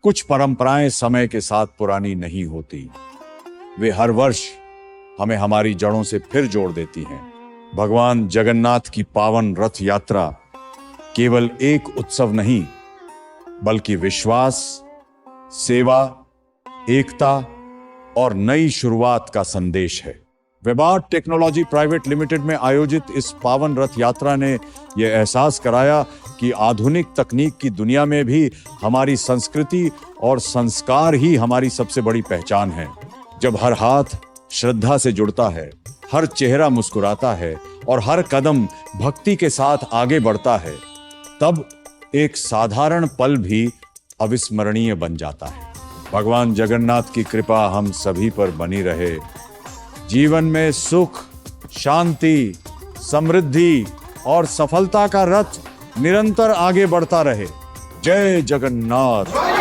कुछ परंपराएं समय के साथ पुरानी नहीं होती, वे हर वर्ष हमें हमारी जड़ों से फिर जोड़ देती हैं। भगवान जगन्नाथ की पावन रथ यात्रा केवल एक उत्सव नहीं, बल्कि विश्वास, सेवा, एकता और नई शुरुआत का संदेश है। विभाट टेक्नोलॉजी प्राइवेट लिमिटेड में आयोजित इस पावन रथ यात्रा ने यह एहसास कराया कि आधुनिक तकनीक की दुनिया में भी हमारी संस्कृति और संस्कार ही हमारी सबसे बड़ी पहचान है। जब हर हाथ श्रद्धा से जुड़ता है, हर चेहरा मुस्कुराता है और हर कदम भक्ति के साथ आगे बढ़ता है, तब एक साधारण पल भी अविस्मरणीय बन जाता है। भगवान जगन्नाथ की कृपा हम सभी पर बनी रहे। जीवन में सुख, शांति, समृद्धि और सफलता का रथ निरंतर आगे बढ़ता रहे। जय जगन्नाथ।